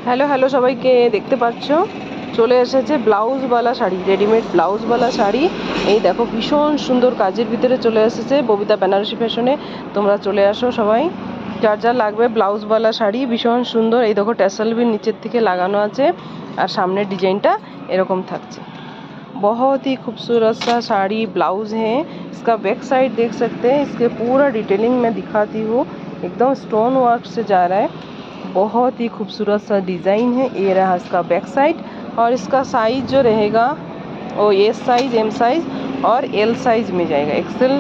Hello hello সবাইকে, দেখতে পাচ্ছ চলে এসেছে ব্লাউজওয়ালা শাড়ি, রেডিমেড ব্লাউজওয়ালা শাড়ি। এই দেখো ভীষণ সুন্দর কাজের ভিতরে চলে এসেছে ববিতা বেনারসি ফ্যাশনে। তোমরা চলে আসো সবাই, যার যা লাগবে। ব্লাউজওয়ালা শাড়ি ভীষণ সুন্দর। এই দেখো ট্যাসেল भी নিচের থেকে লাগানো আছে আর সামনের ডিজাইনটা এরকম থাকছে। बहुत ही खूबसूरत सा साड़ी ब्लाउज है। इसका बैक साइड देख सकते हैं, इसके पूरा डिटेलिंग मैं दिखाती हूँ। एकदम स्टोन वर्क से जा रहा है, बहुत ही खूबसूरत सा डिज़ाइन है। ये रहा इसका बैक साइड और इसका साइज़ जो रहेगा वो एस साइज़, एम साइज़ और एल साइज़ में जाएगा। एक्सेल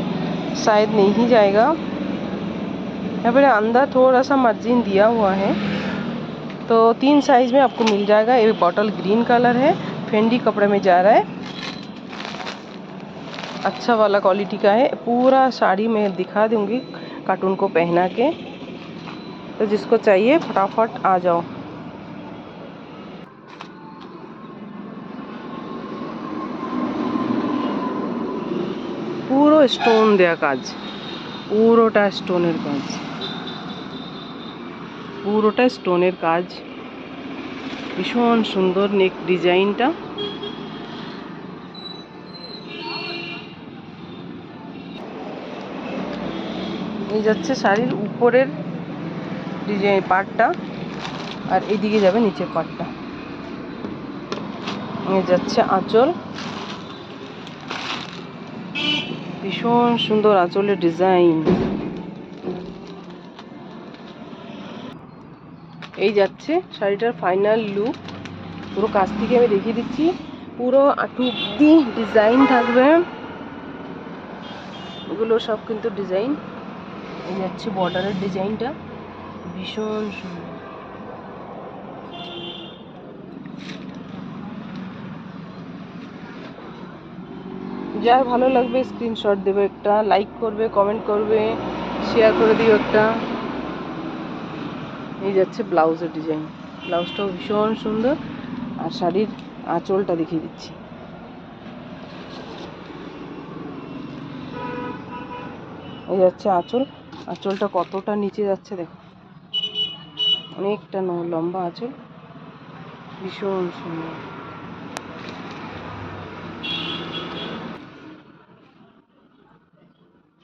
शायद नहीं जाएगा। यहाँ पर अंदर थोड़ा सा मार्जिन दिया हुआ है, तो 3 साइज़ में आपको मिल जाएगा। ये बॉटल ग्रीन कलर है, फेंडी कपड़े में जा रहा है, अच्छा वाला क्वालिटी का है। पूरा साड़ी मैं दिखा दूंगी कार्टून को पहना के, तो जिसको चाहिए फटाफट आ जाओ। পুরো স্টোন দেয়া কাজ, পুরোটা স্টোনের কাজ, পুরোটা স্টোনের কাজ। ভীষণ সুন্দর নেক ডিজাইনটা। এই যাচ্ছে শাড়ির উপরের ডিজাইন পার্টটা, আর এইদিকে যাবে নিচের পার্টটা। এই যাচ্ছে আঁচল, ভীষণ সুন্দর আঁচলের ডিজাইন। এই যাচ্ছে শাড়িটার ফাইনাল লুক। পুরো কাছ থেকে আমি দেখিয়ে দিচ্ছি। পুরো আঁটু অব্দি ডিজাইন থাকবে, এগুলো সব কিন্তু ডিজাইন। এই যাচ্ছে বর্ডারের ডিজাইনটা, ভীষণ সুন্দর। যার ভালো লাগবে স্ক্রিনশট দেবে, একটা লাইক করবে, কমেন্ট করবে, শেয়ার করে দিও একটা। এই যাচ্ছে ব্লাউজের ডিজাইন, ব্লাউজটাও ভীষণ সুন্দর। আর শাড়ির আঁচলটা দেখিয়ে দিচ্ছি। এই যাচ্ছে আঁচল, আঁচলটা কতটা নিচে যাচ্ছে দেখো, অনেকটা লম্বা আঁচল, ভীষণ সুন্দর।